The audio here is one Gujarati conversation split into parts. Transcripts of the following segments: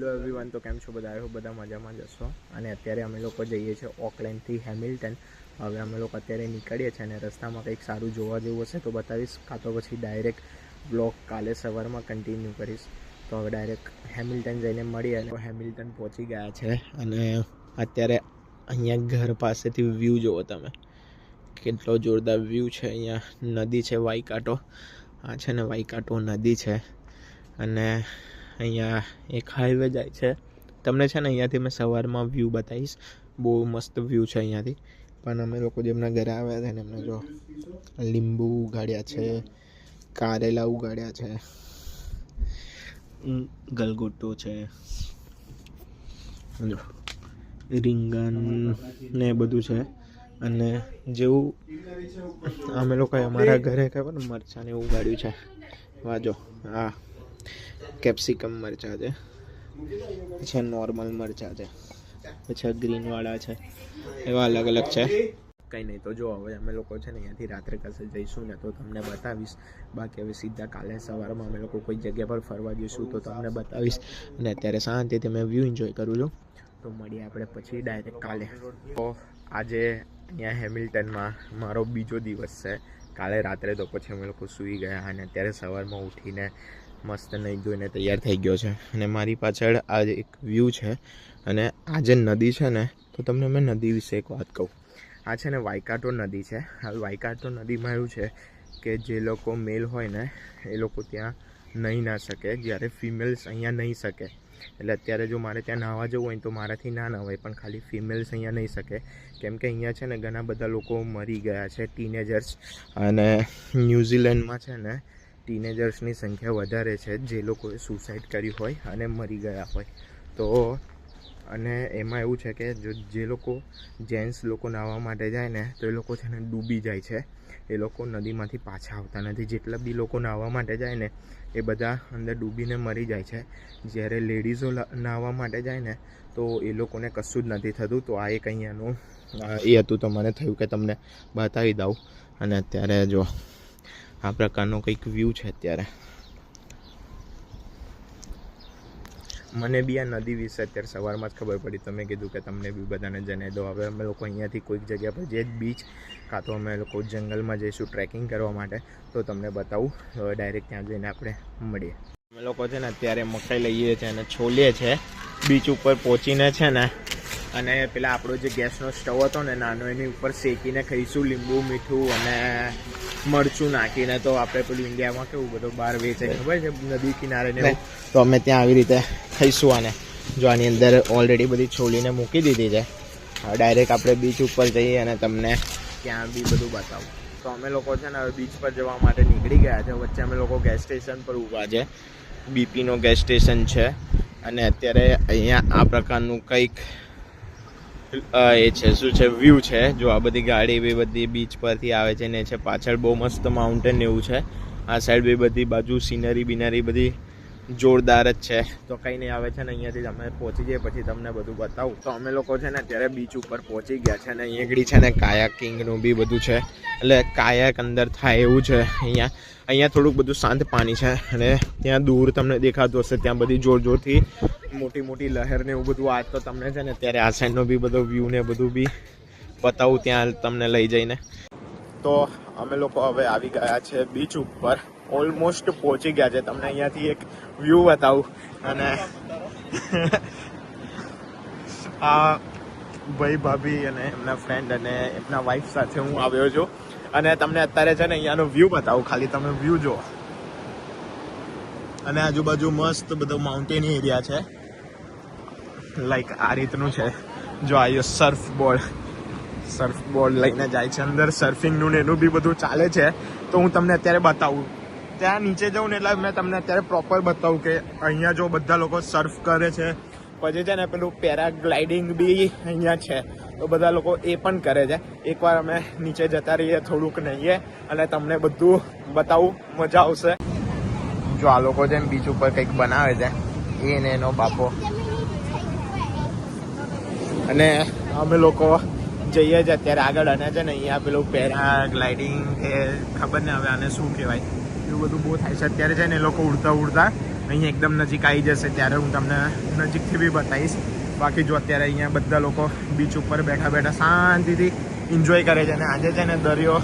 હેલો એવરીવન, તો કેમ છો બધા? આવ્યો બધા મજામાં જશો. અને અત્યારે અમે લોકો જઈએ છીએ ઓકલેન્ડથી હેમિલ્ટન. હવે અમે લોકો અત્યારે નીકળીએ છીએ અને રસ્તામાં કંઈક સારું જોવા જેવું હશે તો બતાવીશ, કાં તો પછી ડાયરેક્ટ બ્લોગ કાલે સવારમાં કન્ટિન્યુ કરીશ. તો હવે ડાયરેક્ટ હેમિલ્ટન જઈને મળીએ. અને હેમિલ્ટન પહોંચી ગયા છે અને અત્યારે અહીંયા ઘર પાસેથી વ્યૂ જુઓ તમે, કેટલો જોરદાર વ્યૂ છે. અહીંયા નદી છે વાઈકાંટો, આ છે ને વાઈકાંટો નદી છે. અને અહીંયા એક હાઈવે જાય છે. તમને છે ને અહીંયાથી મેં સવારમાં વ્યૂ બતાવીશ, બહુ મસ્ત વ્યૂ છે અહીંયાથી. પણ અમે લોકો જેમના ઘરે આવ્યા હતા ને એમને જો લીંબુ ઉગાડ્યા છે, કારેલા ઉગાડ્યા છે, ગલગોટો છે, જો રીંગણ ને બધું છે. અને જેવું અમે લોકોએ અમારા ઘરે ખબર ને મરચાં ને એવું ઉગાડ્યું છે. વાજો આ કેપ્સિકમ મરચાં છે, પછી નોર્મલ મરચાં છે, પછી ગ્રીનવાળા છે, એવા અલગ અલગ છે. કંઈ નહીં, તો જો હવે અમે લોકો છે ને અહીંયાથી રાત્રે કશે જઈશું ને તો તમને બતાવીશ. બાકી હવે સીધા કાલે સવારમાં અમે લોકો કોઈ જગ્યા પર ફરવા જઈશું તો તમને બતાવીશ. અને અત્યારે શાંતિથી મેં વ્યૂ એન્જોય કરું છું. તો મળીએ આપણે પછી ડાયરેક્ટ કાલે. તો આજે અહીંયા હેમિલ્ટનમાં મારો બીજો દિવસ છે. કાલે રાત્રે તો પછી અમે લોકો સૂઈ ગયા અને અત્યારે સવારમાં ઉઠીને મસ્ત નહીં ધોઈને તૈયાર થઈ ગયો છે. અને મારી પાછળ આ એક વ્યૂ છે. અને આ જે નદી છે ને, તો તમને મેં નદી વિશે એક વાત કહું. આ છે ને વાઈકાંટો નદી છે. હવે વાઈકાંટો નદીમાં એવું છે કે જે લોકો મેલ હોય ને એ લોકો ત્યાં નહીં ના શકે, જ્યારે ફિમેલ્સ અહીંયા નહીં શકે. એટલે અત્યારે જો મારે ત્યાં નાહવા જવું હોય તો મારાથી ના નહાવાય, પણ ખાલી ફિમેલ્સ અહીંયા નહીં શકે. કેમ કે અહીંયા છે ને ઘણા બધા લોકો મરી ગયા છે, ટીનેજર્સ. અને ન્યૂઝીલેન્ડમાં છે ને ટીનેજર્સની સંખ્યા વધારે છે, જે લોકોએ સુસાઇડ કર્યું હોય અને મરી ગયા હોય. તો અને એમાં એવું છે કે જે લોકો જેન્ટ્સ લોકો નાહવા માટે જાય ને તો એ લોકો છે ને ડૂબી જાય છે. એ લોકો નદીમાંથી પાછા આવતા નથી. જેટલા બી લોકો નાહવા માટે જાય ને એ બધા અંદર ડૂબીને મરી જાય છે. જ્યારે લેડીઝો નાહવા માટે જાય ને તો એ લોકોને કશું જ નથી થતું. તો આ એક અહીંયાનું એ હતું, તો મને થયું કે તમને બતાવી દઉં. અને અત્યારે જો આ પ્રકારનો કંઈક વ્યૂ છે. અત્યારે મને બી આ નદી વિશે અત્યારે સવારમાં જ ખબર પડી, તો મેં કીધું કે તમને બી બધાને જણાવી દો. હવે અમે લોકો અહીંયાથી કોઈક જગ્યા પર જે બીચ કાં તો અમે લોકો જંગલમાં જઈશું ટ્રેકિંગ કરવા માટે, તો તમને બતાવું. હવે ડાયરેક્ટ ત્યાં જઈને આપણે મળીએ. અમે લોકો છે ને અત્યારે મકાઈ લઈએ છીએ અને છોલીએ છીએ. બીચ ઉપર પહોંચીને છે ને અને પેલા આપણો જે ગેસનો સ્ટવ હતો ને નાનો, એની ઉપર શેકીને ખાઈશું, લીંબુ મીઠું અને મરચું નાખીને. તો આપણે પેલું ઇન્ડિયામાં કેવું બધું બહાર વેચે ખબર છે નદી કિનારે ને, તો અમે ત્યાં આવી રીતે ખાઈશું આને. જો આની અંદર ઓલરેડી બધી છોલીને મૂકી દીધી છે. હવે ડાયરેક્ટ આપણે બીચ ઉપર જઈએ અને તમને ત્યાં બી બધું બતાવું. તો અમે લોકો છે ને હવે બીચ પર જવા માટે નીકળી ગયા છે. વચ્ચે અમે લોકો ગેસ સ્ટેશન પર ઊભા છે. બીપીનો ગેસ સ્ટેશન છે. અને અત્યારે અહીંયા આ પ્રકારનું કંઈક એ છે, શું છે, વ્યૂ છે. જો આ બધી ગાડી બી બધી બીચ પરથી આવે છે ને છે. પાછળ બહુ મસ્ત માઉન્ટેન એવું છે. આ સાઈડ બી બધી બાજુ સિનરી બિનરી બધી જોરદાર જ છે. તો કંઈ નહીં, આવે છે ને અહીંયાથી અમે પહોંચી જઈએ પછી તમને બધું બતાવું. તો અમે લોકો છે ને અત્યારે બીચ ઉપર પહોંચી ગયા છે. અને અહીં આગળ છે ને કાયાકિંગનું બી બધું છે. એટલે કાયાક અંદર થાય એવું છે. અહીંયા થોડુંક બધું શાંત પાણી છે. અને ત્યાં દૂર તમને દેખાતું હશે, ત્યાં બધી જોરથી મોટી મોટી લહેર ને એવું બધું. આજ તો તમને છે ને અત્યારે આ સાઈડનો બી બધો વ્યૂ ને બધું બી બતાવું ત્યાં તમને લઈ જઈને. તો અમે લોકો હવે આવી ગયા છે બીચ ઉપર, ઓલમોસ્ટ પહોંચી ગયા છે. તમને અહીંયાથી એક વ્યૂ બતાવું. અને આ ભાઈ ભાભી અને એમના ફ્રેન્ડ અને એમના વાઈફ સાથે હું આવ્યો છું. અને તમને અત્યારે છે ને અહીંયાનો વ્યૂ બતાવું. ખાલી તમે વ્યૂ જુઓ. અને આજુબાજુ મસ્ત બધો માઉન્ટેન એરિયા છે. લાઈક આ રીતનું છે. જો આ સર્ફબોર્ડ લઈને જાય છે અંદર. સર્ફિંગનું ને એનું બી બધું ચાલે છે. તો હું તમને અત્યારે બતાવું. ત્યાં નીચે જાઉં ને એટલે મેં તમને અત્યારે પ્રોપર બતાવું કે અહીંયા જો બધા લોકો સર્ફ કરે છે. પછી છે ને પેલું પેરાગ્લાઇડિંગ બી અહીંયા છે. તો બધા લોકો એ પણ કરે છે. એકવાર અમે નીચે જતા રહીએ, થોડુંક નહીએ અને તમને બધું બતાવું, મજા આવશે. જો આ લોકો જેમ બીચ ઉપર કંઈક બનાવે છે, એ ને એનો બાપો. અને અમે લોકો જઈએ છીએ અત્યારે આગળ. અને છે ને અહીંયા પેલું પેરાગ્લાઇડિંગ કે ખબર ને હવે આને શું કહેવાય, એવું બધું બહુ થાય છે અત્યારે. છે ને એ લોકો ઉડતા અહીંયા એકદમ નજીક આવી જશે ત્યારે હું તમને નજીકથી બી બતાવીશ. બાકી જો અત્યારે અહીંયા બધા લોકો બીચ ઉપર બેઠા બેઠા શાંતિથી એન્જોય કરે છે. અને આજે છે ને દરિયો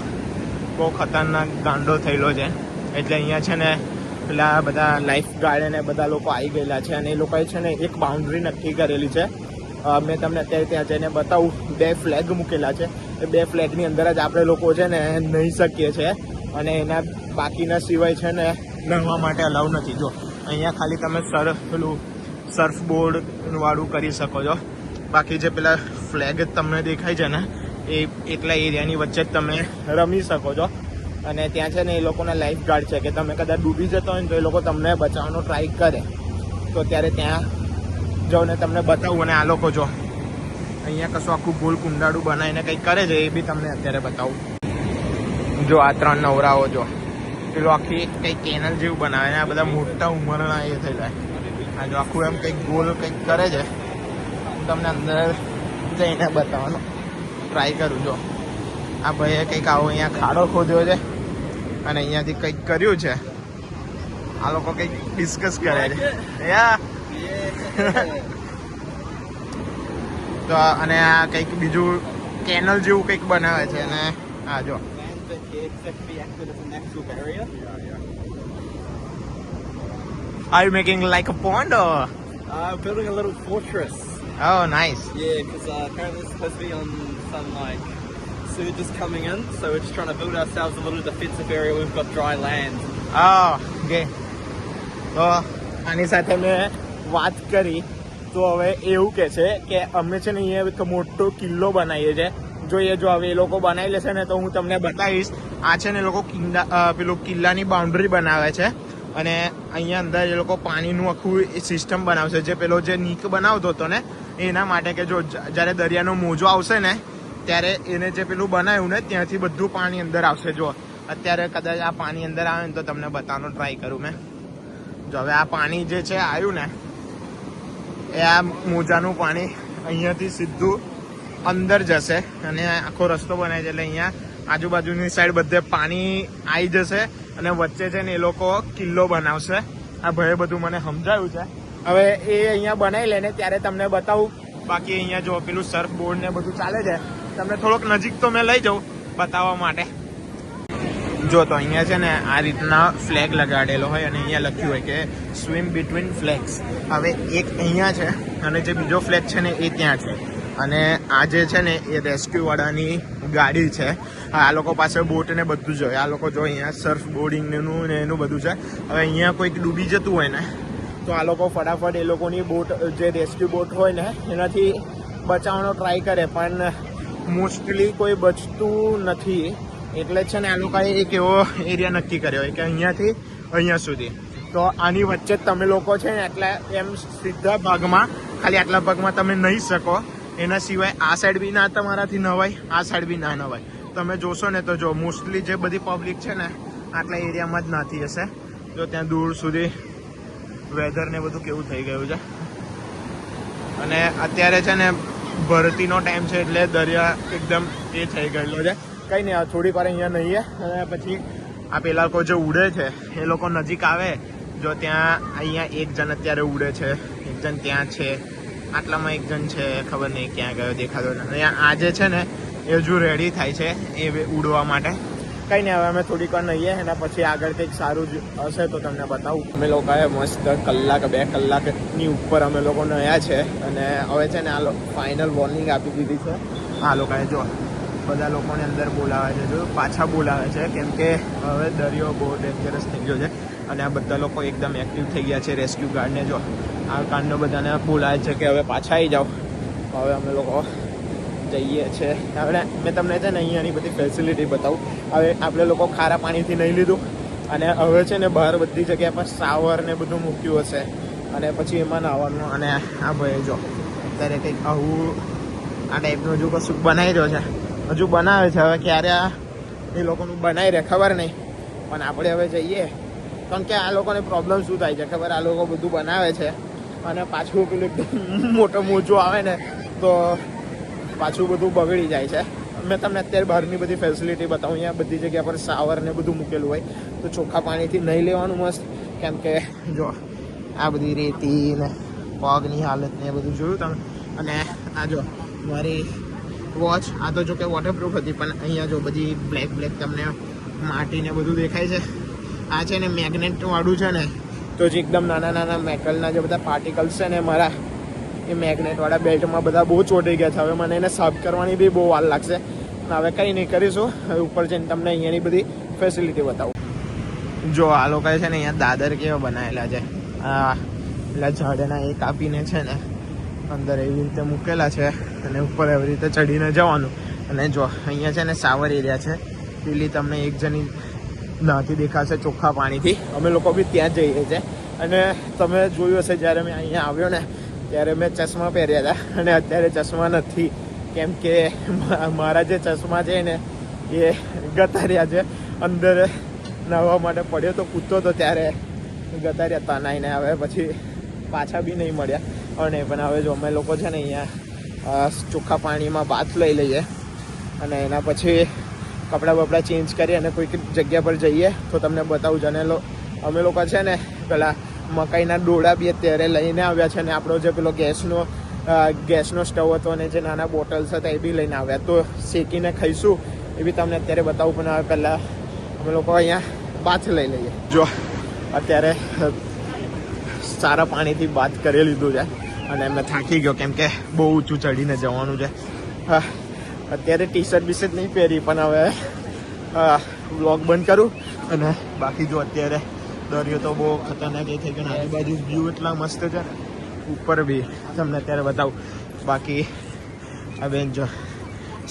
બહુ ખતરનાક ગાંડો થયેલો છે, એટલે અહીંયા છે ને પેલા બધા લાઈફ ગાર્ડ ને બધા લોકો આવી ગયેલા છે. અને એ લોકોએ છે ને એક બાઉન્ડ્રી નક્કી કરેલી છે. મેં તમને અત્યારે ત્યાં જઈને બતાવું. 2 ફ્લેગ મૂકેલા છે. એ 2 ફ્લેગની અંદર જ આપણે લોકો છે ને નહીં શકીએ છીએ, અને એના બાકીના સિવાય છે ને નહાવા માટે અલાઉ નથી. જો અહીંયા ખાલી તમે સર્ફબોર્ડ વાળું કરી શકો છો. બાકી જે પેલા ફ્લેગ તમને દેખાય છે ને એ એટલા એરિયાની વચ્ચે જ તમે રમી શકો છો. અને ત્યાં છે ને એ લોકોના લાઈફ ગાર્ડ છે કે તમે કદાચ ડૂબી જતો હોય ને તો એ લોકો તમને બચાવવાનો ટ્રાય કરે. તો ત્યારે ત્યાં જાઉં ને તમને બતાવું. અને આ લોકો જો અહીંયા કશું આખું ગોલ કુંડાળું બનાવીને કંઈક કરે છે, એ બી તમને અત્યારે બતાવું. જો આ 3 નવરાઓ જો પેલું આખી કંઈક કેનલ જેવું બનાવે ને આ બધા મોટા ઉંમરના એ થઈ જાય. આ જો આખું એમ કંઈક ગોલ કંઈક કરે છે. હું તમને અંદર જઈને બતાવવાનો ટ્રાય કરું. જો આ ભાઈએ કંઈક આવો અહીંયા ખાડો ખોદ્યો છે અને અહીંયાથી કંઈક કર્યું છે. આ લોકો કંઈક ડિસ્કસ કરે છે તો અને આ કંઈક બીજું કેનલ જેવું કંઈક બનાવે છે. અને આ જો Are you making like a pond or? Building a little fortress. Oh, nice. Yeah, because apparently it's supposed to be on some like surges coming in, so we're just trying to build ourselves a little defensive area. We've got dry land. Oh, okay. તો આની સાથે મેં વાત કરી તો હવે એવું કહે છે કે અમે છે ને અહીંયા એક મોટો કિલ્લો બનાવીએ છીએ. જોઈએ જો હવે એ લોકો બનાવી લેશે ને તો હું તમને બતાવીશ. આ છે ને એ લોકો પેલું કિલ્લાની બાઉન્ડ્રી બનાવે છે, અને અહીંયા અંદર એ લોકો પાણીનું આખું સિસ્ટમ બનાવશે. જે પેલો જે નીક બનાવતો હતો ને એના માટે કે જો જ્યારે દરિયાનો મોજો આવશે ને ત્યારે એને જે પેલું બનાવ્યું ને ત્યાંથી બધું પાણી અંદર આવશે. જો અત્યારે કદાચ આ પાણી અંદર આવે ને તો તમને બતાવવાનો ટ્રાય કરું મેં. જો હવે આ પાણી જે છે આવ્યું ને એ આ મોજાનું પાણી અહીંયાથી સીધું અંદર જશે અને આખો રસ્તો બનાવે છે. એટલે અહીંયા આજુબાજુની સાઈડ બધે પાણી આવી જશે અને વચ્ચે છે ને એ લોકો કિલ્લો બનાવશે. આ ભાઈએ બધું મને સમજાવ્યું છે. હવે એ અહીંયા બનાવી લે ને ત્યારે તમને બતાવું. બાકી અહીંયા જો પેલું સર્ફ બોર્ડ ને બધું ચાલે છે. તમને થોડોક નજીક તો મેં લઈ જાઉં બતાવવા માટે. જો તો અહીંયા છે ને આ રીતના ફ્લેગ લગાડેલો હોય અને અહીંયા લખ્યું હોય કે સ્વિમ બિટવીન ફ્લેગ્સ. હવે એક અહીંયા છે અને જે બીજો ફ્લેગ છે ને એ ત્યાં છે. અને આ જે છે ને એ રેસ્ક્યુ વાળાની ગાડી છે. આ લોકો પાસે બોટ ને બધું જ હોય. આ લોકો જો અહીંયા સર્ફ બોર્ડિંગનું ને એનું બધું છે. હવે અહીંયા કોઈક ડૂબી જતું હોય ને તો આ લોકો ફટાફટ એ લોકોની બોટ જે રેસ્ક્યુ બોટ હોય ને એનાથી બચાવવાનો ટ્રાય કરે, પણ મોસ્ટલી કોઈ બચતું નથી. એટલે છે ને આ લોકોએ એક એવો એરિયા નક્કી કર્યો હોય કે અહીંયાથી અહીંયા સુધી. તો આની વચ્ચે જ તમે લોકો છે ને એટલે એમ સીધા ભાગમાં ખાલી આટલા ભાગમાં તમે નહીં શકો. એના સિવાય આ સાઈડ બી ના તમારાથી નવાય, આ સાઈડ બી ના નવાય. તમે જોશો ને તો જો મોસ્ટલી જે બધી પબ્લિક છે ને આટલા એરિયામાં જ નાતી હશે. જો ત્યાં દૂર સુધી વેધર ને બધું કેવું થઈ ગયું છે. અને અત્યારે છે ને ભરતીનો ટાઈમ છે એટલે દરિયા એકદમ એ થઈ ગયેલો છે. કંઈ નહીં, થોડીક વાર અહીંયા નહીએ અને પછી આ પેલા લોકો જે ઉડે છે એ લોકો નજીક આવે. જો ત્યાં અહીંયા એક જણ અત્યારે ઉડે છે, એક જણ ત્યાં છે, આટલામાં એક જણ છે, ખબર નહીં ક્યાં ગયો, દેખાતો નથી. આ જે છે ને એ હજુ રેડી થાય છે એ ઉડવા માટે. કંઈ નહીં, હવે અમે થોડીક વાર નહીએ એના પછી આગળ કંઈક સારું જ હશે તો તમને બતાવું. અમે લોકોએ મસ્ત કલાક 2 કલાકની ઉપર અમે લોકો નયા છે અને હવે છે ને આ ફાઇનલ વોર્નિંગ આપી દીધી છે. આ લોકોએ જો બધા લોકોને અંદર બોલાવે છે, જો પાછા બોલાવે છે કેમ કે હવે દરિયો બહુ ડેન્જરસ થઈ ગયો છે અને આ બધા લોકો એકદમ એક્ટિવ થઈ ગયા છે. રેસ્ક્યુ ગાર્ડને જો આ કાંડનો બધાને બોલાવે છે કે હવે પાછા આવી જાઓ. હવે અમે લોકો જઈએ છીએ. હવે મેં તમને છે ને અહીંયાની બધી ફેસિલિટી બતાવું. હવે આપણે લોકો ખારા પાણીથી નહીં લીધું અને હવે છે ને બહાર બધી જગ્યા પર શાવર ને બધું મૂક્યું હશે અને પછી એમાં નાહવાનું. અને આ ભાઈ જો અત્યારે કંઈક આવું આ ટાઈપનું હજુ કશું બનાવી રહ્યો છે, હજુ બનાવે છે. હવે ક્યારે એ લોકોનું બનાવી રહે ખબર નહીં, પણ આપણે હવે જઈએ. કારણ કે આ લોકોને પ્રોબ્લેમ શું થાય છે ખબર, આ લોકો બધું બનાવે છે અને પાછું પેલું એકદમ મોટો મોજો આવે ને તો પાછું બધું બગડી જાય છે. મેં તમને અત્યારે બહારની બધી ફેસિલિટી બતાવું. અહીંયા બધી જગ્યા પર શાવર ને બધું મૂકેલું હોય તો ચોખ્ખા પાણીથી નહીં લેવાનું મસ્ત. કેમ કે જો આ બધી રેતી ને પગની હાલત ને એ બધું જોયું તમે. અને આ જો મારી વોચ, આ તો જો કે વોટરપ્રૂફ હતી, પણ અહીંયા જો બધી બ્લેક બ્લેક તમને માટી ને બધું દેખાય છે. આ છે ને મેગ્નેટ વાળું છે ને, તો જ એકદમ નાના નાના મેટલના જે બધા પાર્ટિકલ્સ છે ને મારા એ મેગ્નેટવાળા બેલ્ટમાં બધા બહુ ચોંટી ગયા છે. હવે મને એને સાફ કરવાની બી બહુ વાર લાગશે. હવે કંઈ નહીં કરીશું, હવે ઉપર જઈને તમને અહીંયાની બધી ફેસિલિટી બતાવું. જો આ લોકો છે ને અહીંયા દાદર કેવા બનાવેલા છે. આ પેલા ઝાડના એ કાપીને છે ને અંદર એવી રીતે મૂકેલા છે અને ઉપર એવી રીતે ચડીને જવાનું. અને જો અહીંયા છે ને શાવર એરિયા છે, પેલી તમને એક જણી નાથી દેખાશે ચોખ્ખા પાણીથી. અમે લોકો બી ત્યાં જઈએ છીએ. અને તમે જોયું હશે જ્યારે મેં અહીંયા આવ્યો ને ત્યારે મેં ચશ્મા પહેર્યા હતા અને અત્યારે ચશ્મા નથી, કેમ કે મારા જે ચશ્મા છે ને એ ગતાર્યા છે. અંદર નાહવા માટે પડ્યો તો કૂદતો તો ત્યારે ગતાર્યા હતા નાઈને. હવે પછી પાછા બી નહીં મળ્યા. અને પણ હવે જો અમે લોકો છે ને અહીંયા ચોખ્ખા પાણીમાં બાથ લઈ લઈએ અને એના પછી કપડાં બપડા ચેન્જ કરી અને કોઈક જગ્યા પર જઈએ તો તમને બતાવું. અને અમે લોકો છે ને પેલા મકાઈના ડોળા બી અત્યારે લઈને આવ્યા છે. અને આપણો જે પેલો ગેસનો સ્ટવ હતો અને જે નાના બોટલ્સ હતા એ બી લઈને આવ્યા, તો શેકીને ખાઈશું એ બી તમને અત્યારે બતાવું. પણ હવે પહેલાં અમે લોકો અહીંયા બાથ લઈ લઈએ. જો અત્યારે સારા પાણીથી બાથ કરી લીધું છે અને મેં થાકી ગયો, કેમ કે બહુ ઊંચું ચડીને જવાનું છે. અત્યારે ટી શર્ટ બીશર્ટ નહીં પહેરી, પણ હવે વ્લોગ બંધ કરું. અને બાકી જો અત્યારે દરિયો તો બહુ ખતરનાક એ થઈ ગયો. આજુબાજુ વ્યૂ એટલા મસ્ત છે ને, ઉપર બી તમને અત્યારે બતાવું. બાકી હવે જો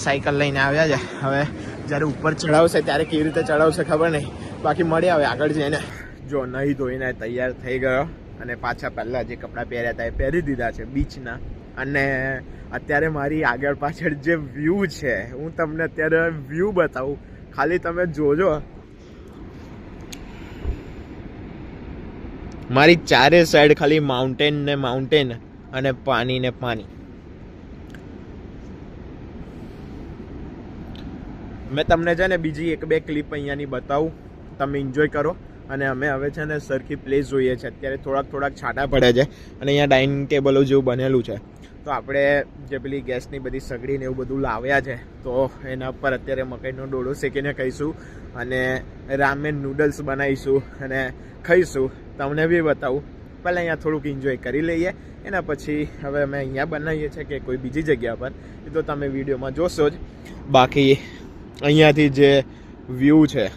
સાયકલ લઈને આવ્યા છે. હવે જ્યારે ઉપર ચડાવશે ત્યારે કેવી રીતે ચડાવશે ખબર નહીં. બાકી મળ્યા હવે આગળ જઈને. જો નહીં ધોઈને તૈયાર થઈ ગયો અને પાછા પહેલાં જે કપડાં પહેર્યા હતા એ પહેરી દીધા છે બીચના. અને અત્યારે મારી આગળ પાછળ જે વ્યૂ છે, હું તમને અત્યારે વ્યૂ બતાવું, ખાલી તમે જોજો. મારી ચારે સાઈડ ખાલી માઉન્ટેન ને માઉન્ટેન અને પાણી ને પાણી. મેં તમને છે ને બીજી એક બે ક્લિપ અહીંયાની બતાવું, તમે એન્જોય કરો. અને અમે હવે છે ને સરખી પ્લેસ જોઈએ છે. અત્યારે થોડાક છાંટા પડે છે અને અહીંયા ડાઇનિંગ ટેબલો જેવું બનેલું છે. તો આપણે જે પેલી ગેસની બધી સગડી ને એવું બધું લાવ્યા છે, તો એના પર અત્યારે મકાઈનો ડોળો શેકીને ખાઈશું અને રામેન નૂડલ્સ બનાવીશું અને ખાઈશું. તમને બી બતાવું. પહેલાં અહીંયા થોડુંક એન્જોય કરી લઈએ, એના પછી હવે અમે અહીંયા બનાવીએ છીએ કે કોઈ બીજી જગ્યા પર, એ તો તમે વિડીયોમાં જોશો જ. બાકી અહીંયાથી જે વ્યૂ છે,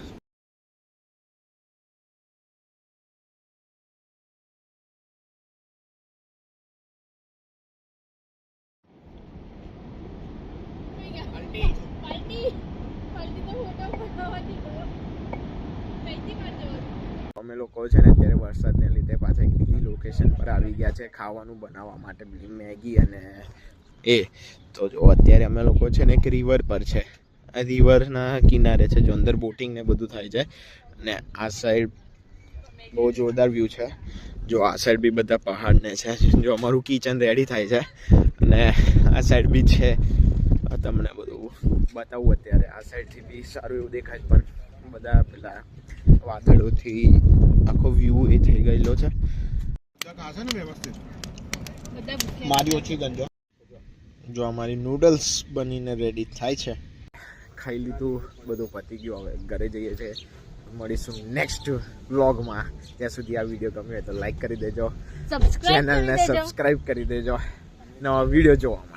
અમે લોકો છે ને અત્યારે વરસાદને લીધે પાછા એક બીજી લોકેશન પર આવી ગયા છે ખાવાનું બનાવવા માટે, મેગી અને એ. તો જો અત્યારે અમે લોકો છે ને એક રિવર પર છે. આ રિવરના કિનારે છે, જો અંદર બોટિંગ ને બધું થાય છે. અને આ સાઈડ બહુ જોરદાર વ્યૂ છે. જો આ સાઈડ બી બધા પહાડ ને છે. જો અમારું કિચન રેડી થાય છે અને આ સાઈડ બી છે. તમને બધું બતાવું. અત્યારે આ સાઈડથી બી સારું એવું દેખાય, પણ બધા પેલા વાદળોથી આખો વ્યૂ એ થઈ ગયેલો છે. મારી ઓછી ગંજો. જો અમારી નૂડલ્સ બનીને રેડી થાય છે. ખાઈ લીધું, બધું પતી ગયું. હવે ઘરે જઈએ છીએ. મળીશું નેક્સ્ટ વ્લોગમાં. ત્યાં સુધી આ વિડીયો ગમ્યો હોય તો લાઈક કરી દેજો, ચેનલને સબસ્ક્રાઈબ કરી દેજો નવા વિડીયો જોવા.